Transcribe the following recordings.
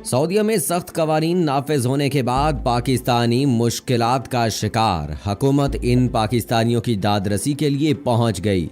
सऊदीया में सख्त कवानीन नाफिज होने के बाद पाकिस्तानी मुश्किलात का शिकार। हुकूमत इन पाकिस्तानियों की दादरसी के लिए पहुंच गई।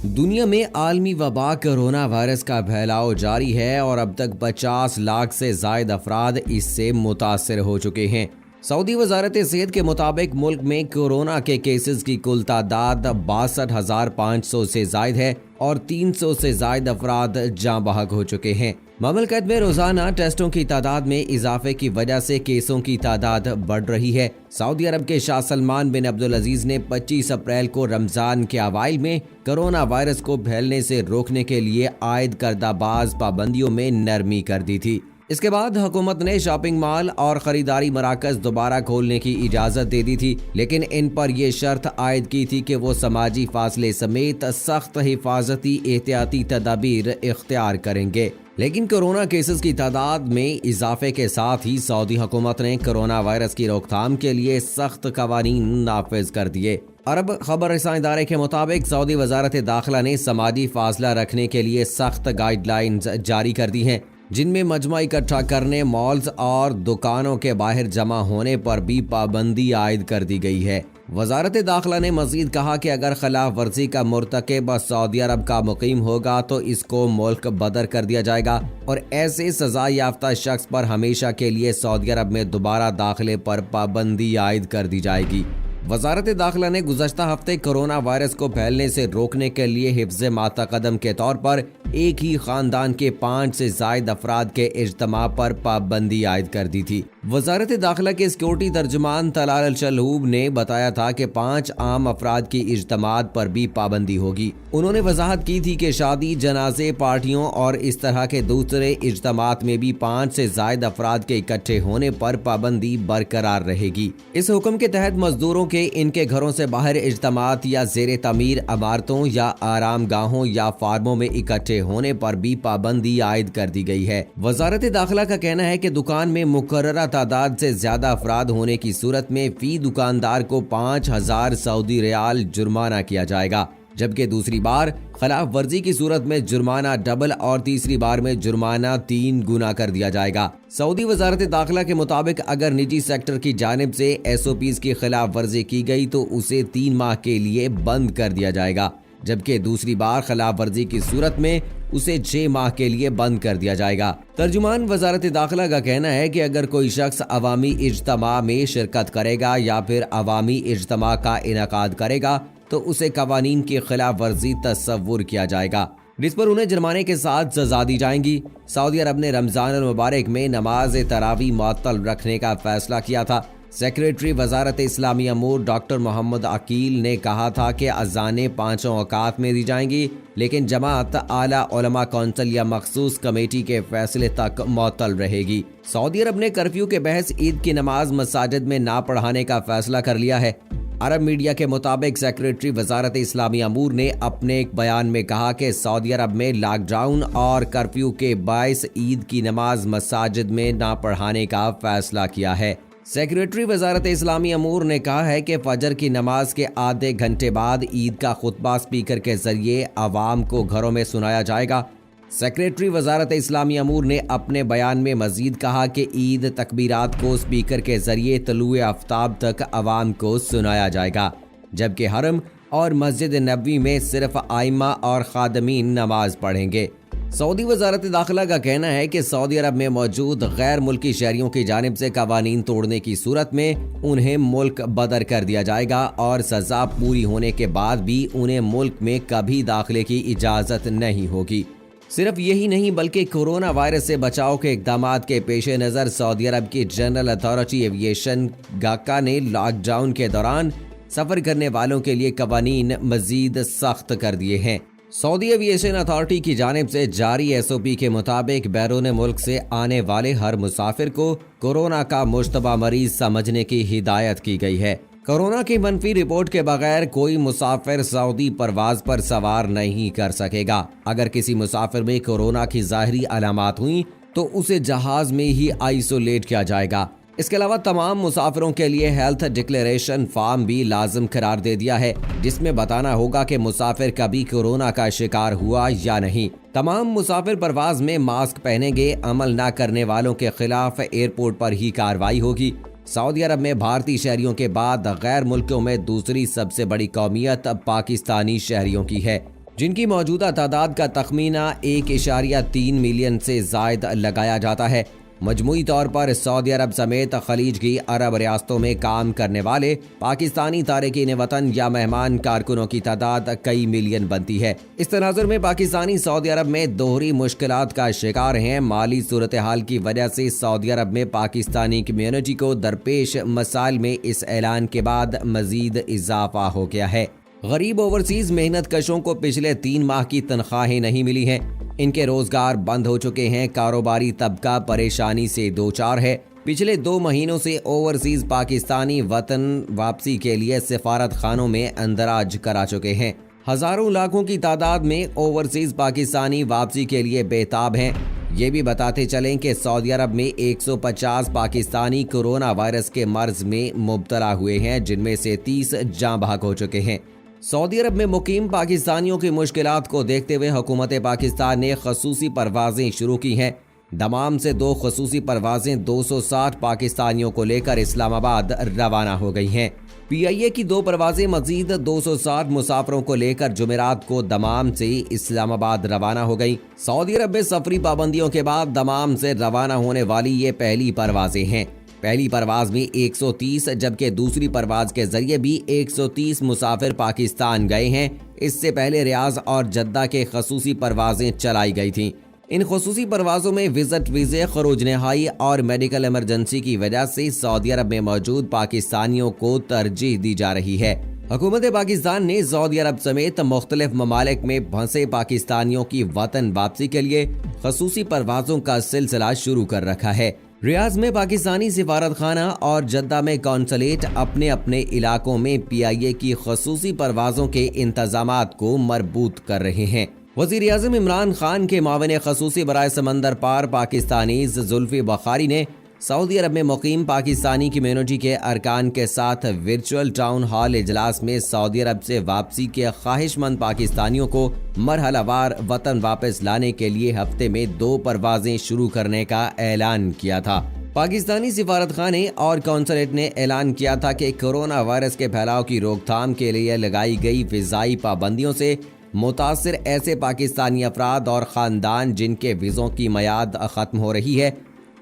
दुनिया में आलमी वबा कोरोना वायरस का फैलाव जारी है और अब तक 50 लाख से जायद अफराद इससे मुतासिर हो चुके हैं। सऊदी वजारत सेहत के मुताबिक मुल्क में कोरोना के केसेस की कुल तादाद 62,500 से जायद है और 300 से जायद अफराद जाँ बहक हो चुके हैं। ममलकत में रोजाना टेस्टों की तादाद में इजाफे की वजह से केसों की तादाद बढ़ रही है। सऊदी अरब के शाह सलमान बिन अब्दुल अजीज ने 25 अप्रैल को रमजान के अवाइल में कोरोना वायरस को फैलने से रोकने के लिए आयद करदा बाज पाबंदियों में नरमी कर दी थी। इसके बाद हुकूमत ने शॉपिंग मॉल और खरीदारी मराकज दोबारा खोलने की इजाजत दे दी थी, लेकिन इन पर यह शर्त आयद की थी कि वो समाजी फासले समेत सख्त हिफाजती एहतियाती तदाबीर इख्तियार करेंगे। लेकिन कोरोना केसेस की तादाद में इजाफे के साथ ही सऊदी हुकूमत ने कोरोना वायरस की रोकथाम के लिए सख्त कवानीन नाफिज कर दिए। अरब खबर रसां इदारे के मुताबिक सऊदी वजारत दाखिला ने समाजी फासला रखने के लिए सख्त गाइडलाइंस जारी कर दी हैं, जिनमें मजमा इकट्ठा करने, मॉल्स और दुकानों के बाहर जमा होने पर भी पाबंदी आयद कर दी गई है। वजारत दाखिला ने मजीद कहा कि अगर खिलाफ वर्जी का मुर्तकिब सऊदी अरब का मुकीम होगा तो इसको मुल्क बदर कर दिया जाएगा और ऐसे सजा याफ्ता शख्स पर हमेशा के लिए सऊदी अरब में दोबारा दाखिले पर पाबंदी आयद कर दी जाएगी। वजारत दाखिला ने गुज़श्ता हफ्ते कोरोना वायरस को फैलने से रोकने के लिए हिफ्ज़ मातकदम के तौर पर एक ही खानदान के 5 से जायद अफराद के इज्तिमा पर पाबंदी आयद कर दी थी। वजारत दाखिला के सिक्योरिटी तर्जुमान तलाल अल शलहूब ने बताया था कि 5 आम अफराद की इज्तिमात पर भी पाबंदी होगी। उन्होंने वजाहत की थी कि शादी, जनाजे, पार्टियों और इस तरह के दूसरे इज्तिमात में भी 5 से जायद अफराद के इकट्ठे होने पर पाबंदी बरकरार रहेगी। इस हुक्म के तहत मजदूरों के इनके घरों से बाहर इज्तिमात या ज़ेरे तामीर इमारतों या आराम गाहों या फार्मों में इकट्ठे होने पर भी पाबंदी आयद कर दी गई है। वजारत दाखिला का कहना है कि दुकान में मुकर्ररा तादाद से ज्यादा अफराद होने की सूरत में फी दुकानदार को 5,000 सऊदी रियाल जुर्माना किया जाएगा, जबकि दूसरी बार खिलाफ वर्जी की सूरत में जुर्माना डबल और तीसरी बार में जुर्माना 3 गुना कर दिया जाएगा। सऊदी वजारत दाखिला के मुताबिक अगर निजी सेक्टर की जानिब से SOPs की खिलाफ वर्जी की गई तो उसे 3 माह के लिए बंद कर दिया जाएगा, जबकि दूसरी बार खिलाफ वर्जी की सूरत में उसे 6 माह के लिए बंद कर दिया जाएगा। तर्जुमान वजारत दाखिला का कहना है कि अगर कोई शख्स अवामी इज्तिमा में शिरकत करेगा या फिर अवामी इज्तिमा का इनेकाद करेगा तो उसे कवानीन की खिलाफ वर्जी तस्वुर किया जाएगा, जिस पर उन्हें जुर्माने के साथ सजा दी जाएंगी। सऊदी अरब ने रमजान मुबारक में नमाज तरावी मुअत्तल रखने का फैसला किया था। सेक्रेटरी वजारत इस्लामी अमूर डॉक्टर मोहम्मद अकील ने कहा था कि अज़ानें 5 औकात में दी जाएंगी, लेकिन जमात आला उलमा कौंसिल या मखसूस कमेटी के फैसले तक मुअत्तल रहेगी। सऊदी अरब ने कर्फ्यू के बहस ईद की नमाज मसाजिद में ना पढ़ाने का फैसला कर लिया है। अरब मीडिया के मुताबिक सेक्रेटरी वजारत इस्लामी अमूर ने अपने एक बयान में कहा कि सऊदी अरब में लॉकडाउन और कर्फ्यू के बायस ईद की नमाज मसाजिद में ना पढ़ाने का फैसला किया है। सेक्रेटरी वजारत इस्लामी अमूर ने कहा है कि फजर की नमाज के आधे घंटे बाद ईद का खुतबा स्पीकर के जरिए अवाम को घरों में सुनाया जाएगा। सेक्रेटरी वजारत इस्लामी अमूर ने अपने बयान में मजीद कहा कि ईद तकबीरात को स्पीकर के जरिए तलुए आफ्ताब तक अवाम को सुनाया जाएगा, जबकि हरम और मस्जिद नबवी में सिर्फ आइमा और खादमीन नमाज पढ़ेंगे। सऊदी वजारत दाखिला का कहना है कि सऊदी अरब में मौजूद गैर मुल्की शहरियों की जानिब से कवानीन तोड़ने की सूरत में उन्हें मुल्क बदर कर दिया जाएगा और सजा पूरी होने के बाद भी उन्हें मुल्क में कभी दाखिले की इजाज़त नहीं होगी। सिर्फ यही नहीं बल्कि कोरोना वायरस से बचाव के इक़दामात के पेश नज़र सऊदी अरब की जनरल अथॉरिटी एविएशन गाका ने लॉकडाउन के दौरान सफ़र करने वालों के लिए कवानीन मज़ीद सख्त कर दिए हैं। सऊदी एविएशन अथॉरिटी की जानिब से जारी SOP के मुताबिक बैरून मुल्क से आने वाले हर मुसाफिर को कोरोना का मुश्तबा मरीज समझने की हिदायत की गई है। कोरोना की मनफी रिपोर्ट के बगैर कोई मुसाफिर सऊदी परवाज पर सवार नहीं कर सकेगा। अगर किसी मुसाफिर में कोरोना की ज़ाहिरी अलामात हुई तो उसे जहाज में ही आइसोलेट किया जाएगा। इसके अलावा तमाम मुसाफिरों के लिए हेल्थ डिक्लेरेशन फॉर्म भी लाजिम करार दे दिया है, जिसमें बताना होगा कि मुसाफिर कभी कोरोना का शिकार हुआ या नहीं। तमाम मुसाफिर परवाज में मास्क पहनेंगे, अमल न करने वालों के खिलाफ एयरपोर्ट पर ही कार्रवाई होगी। सऊदी अरब में भारतीय शहरियों के बाद गैर मुल्कों में दूसरी सबसे बड़ी कौमियत पाकिस्तानी शहरियों की है, जिनकी मौजूदा तादाद का तखमीना 1.3 मिलियन से जायद लगाया जाता है। मजमूई तौर पर सऊदी अरब समेत खलीज की अरब रियासतों में काम करने वाले पाकिस्तानी तारिकीन वतन या मेहमान कारकुनों की तादाद कई मिलियन बनती है। इस तनाजुर में पाकिस्तानी सऊदी अरब में दोहरी मुश्किलात का शिकार हैं। माली सूरत हाल की वजह से सऊदी अरब में पाकिस्तानी कम्युनिटी को दरपेश मसाइल में इस ऐलान के बाद मजीद इजाफा हो गया है। गरीब ओवरसीज मेहनत कशों को पिछले 3 माह की तनख्वाहें नहीं मिली हैं। इनके रोजगार बंद हो चुके हैं। कारोबारी तबका परेशानी से दो चार है। पिछले 2 महीनों से ओवरसीज पाकिस्तानी वतन वापसी के लिए सिफारत खानों में अंदराज करा चुके हैं। हजारों लाखों की तादाद में ओवरसीज पाकिस्तानी वापसी के लिए बेताब हैं। ये भी बताते चलें कि सऊदी अरब में 150 पाकिस्तानी कोरोना वायरस के मर्ज में मुब्तला हुए हैं, जिनमें से 30 जाँ बहक हो चुके हैं। सऊदी अरब में मुकीम पाकिस्तानियों की मुश्किलात को देखते हुए हुकूमत पाकिस्तान ने खसूसी परवाजें शुरू की हैं। दमाम से 2 खसूसी परवाजें 260 पाकिस्तानियों को लेकर इस्लामाबाद रवाना हो गई हैं। PIA की 2 परवाजें मजीद 260 मुसाफिरों को लेकर जुमेरात को दमाम से इस्लामाबाद रवाना हो गई। सऊदी अरब में सफरी पाबंदियों के बाद दमाम से रवाना होने वाली ये पहली परवाजें हैं। पहली परवाज में 130 जबकि दूसरी परवाज के जरिए भी 130 मुसाफिर पाकिस्तान गए हैं। इससे पहले रियाज और जद्दा के खसूसी परवाजें चलाई गई थीं। इन खसूसी परवाजों में विजिट वीज़े, खरूज नहाई और मेडिकल इमरजेंसी की वजह से सऊदी अरब में मौजूद पाकिस्तानियों को तरजीह दी जा रही है। हुकूमत पाकिस्तान ने सऊदी अरब समेत मुख्तलिफ ममालिक में फंसे पाकिस्तानियों की वतन वापसी के लिए खसूसी परवाजों का सिलसिला शुरू कर रखा है। रियाज में पाकिस्तानी सिफारत खाना और जद्दा में कौंसलेट अपने अपने इलाकों में PIA की खसूसी परवाजों के इंतजामात को मरबूत कर रहे हैं। वज़ीर आज़म इमरान खान के मावन खसूसी बराए समंदर पार पाकिस्तानी जुल्फी बुखारी ने सऊदी अरब में मुकीम पाकिस्तानी कम्युनिटी के अरकान के साथ वर्चुअल टाउन हॉल इजलास में सऊदी अरब से वापसी के ख्वाहिशमंद पाकिस्तानियों को मरहलावार वतन वापस लाने के लिए हफ्ते में 2 परवाजें शुरू करने का ऐलान किया था। पाकिस्तानी सिफारत खाने और कौंसलेट ने ऐलान किया था कि कोरोना वायरस के फैलाव की रोकथाम के लिए लगाई गई फ़िज़ाई पाबंदियों से मुतासिर ऐसे पाकिस्तानी अफराद और ख़ानदान जिनके वीज़ों की मियाद ख़त्म हो रही है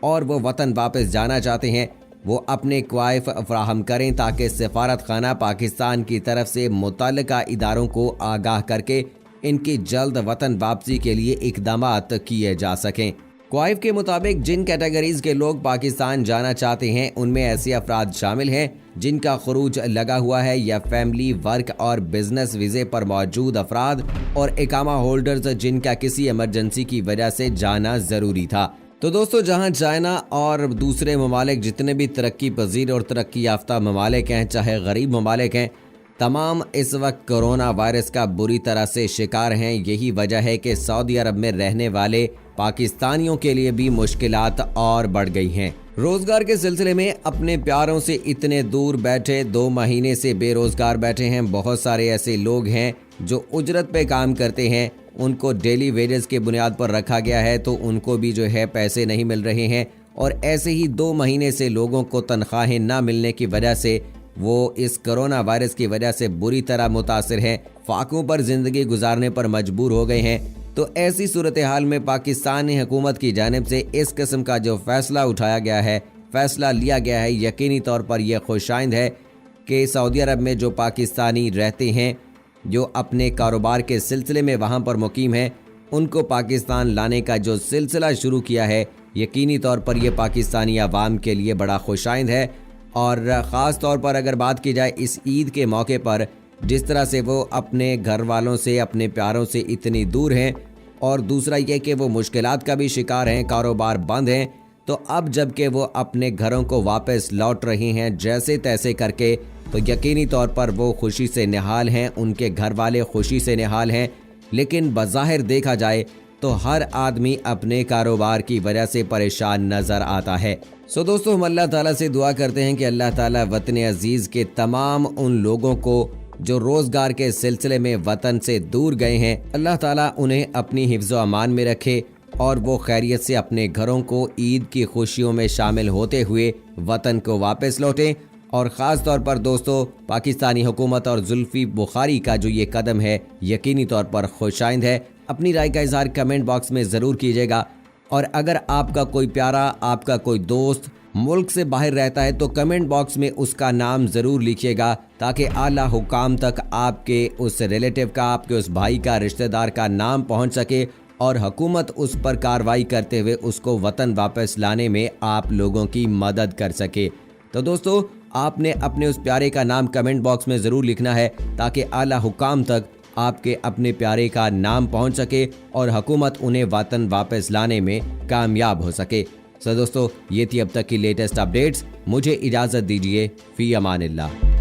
और वो वतन वापस जाना चाहते हैं, वो अपने क्वाइफ फराहम करें ताकि सिफारत खाना पाकिस्तान की तरफ से मुतल्लिका इदारों को आगाह करके इनकी जल्द वतन वापसी के लिए इक़दामात किए जा सकें। क्वाइफ के मुताबिक जिन कैटेगरीज के लोग पाकिस्तान जाना चाहते हैं उनमें ऐसे अफराद शामिल हैं जिनका खरूज लगा हुआ है या फैमिली, वर्क और बिजनेस वीज़े पर मौजूद अफराद और इकामा होल्डर्स जिनका किसी इमरजेंसी की वजह से जाना ज़रूरी था। तो दोस्तों, जहां चाइना और दूसरे ममालिक जितने भी तरक्की पजीर और तरक्की याफ्ता ममालिक हैं, चाहे गरीब ममालिक हैं, तमाम इस वक्त कोरोना वायरस का बुरी तरह से शिकार हैं। यही वजह है कि सऊदी अरब में रहने वाले पाकिस्तानियों के लिए भी मुश्किलात और बढ़ गई हैं। रोजगार के सिलसिले में अपने प्यारों से इतने दूर बैठे 2 महीने से बेरोजगार बैठे हैं। बहुत सारे ऐसे लोग हैं जो उजरत पे काम करते हैं, उनको डेली वेजेस के बुनियाद पर रखा गया है, तो उनको भी जो है पैसे नहीं मिल रहे हैं। और ऐसे ही 2 महीने से लोगों को तनख्वाहें ना मिलने की वजह से वो इस कोरोना वायरस की वजह से बुरी तरह मुतासिर हैं, फाकों पर ज़िंदगी गुजारने पर मजबूर हो गए हैं। तो ऐसी सूरत हाल में पाकिस्तानी हुकूमत की जानिब से इस किस्म का जो फ़ैसला उठाया गया है, फ़ैसला लिया गया है, यकीनी तौर पर यह खुशाइंद है कि सऊदी अरब में जो पाकिस्तानी रहते हैं, जो अपने कारोबार के सिलसिले में वहाँ पर मुकीम हैं, उनको पाकिस्तान लाने का जो सिलसिला शुरू किया है, यकीनी तौर पर यह पाकिस्तानी अवाम के लिए बड़ा खुशाइंद है। और ख़ास तौर पर अगर बात की जाए इस ईद के मौके पर, जिस तरह से वो अपने घर वालों से, अपने प्यारों से इतनी दूर हैं, और दूसरा ये कि वो मुश्किलात का भी शिकार हैं, कारोबार बंद हैं, तो अब जबकि वो अपने घरों को वापस लौट रहे हैं जैसे तैसे करके, तो यकीनी तौर पर वो खुशी से निहाल हैं, उनके घर वाले खुशी से निहाल हैं। लेकिन बज़ाहिर देखा जाए तो हर आदमी अपने कारोबार की वजह से परेशान नजर आता है। सो दोस्तों, हम अल्लाह ताला से दुआ करते हैं कि अल्लाह ताला वतन अजीज के तमाम उन लोगों को जो रोजगार के सिलसिले में वतन से दूर गए हैं, अल्लाह ताला उन्हें अपनी हिफ्ज़ व अमान में रखे और वो खैरियत से अपने घरों को ईद की खुशियों में शामिल होते हुए वतन को वापस लौटें। और ख़ास तौर पर दोस्तों, पाकिस्तानी हुकूमत और जुल्फी बुखारी का जो ये कदम है यकीनी तौर पर खुशाइंद है। अपनी राय का इज़हार कमेंट बॉक्स में ज़रूर कीजिएगा। और अगर आपका कोई प्यारा, आपका कोई दोस्त मुल्क से बाहर रहता है तो कमेंट बॉक्स में उसका नाम ज़रूर लिखिएगा, ताकि आला हुकाम तक आपके उस रिलेटिव का, आपके उस भाई का, रिश्तेदार का नाम पहुंच सके और हुकूमत उस पर कार्रवाई करते हुए उसको वतन वापस लाने में आप लोगों की मदद कर सके। तो दोस्तों, आपने अपने उस प्यारे का नाम कमेंट बॉक्स में ज़रूर लिखना है, ताकि आला हुकाम तक आपके अपने प्यारे का नाम पहुंच सके और हुकूमत उन्हें वतन वापस लाने में कामयाब हो सके। सो दोस्तों, ये थी अब तक की लेटेस्ट अपडेट्स। मुझे इजाज़त दीजिए। फ़ी अमानिल्लाह।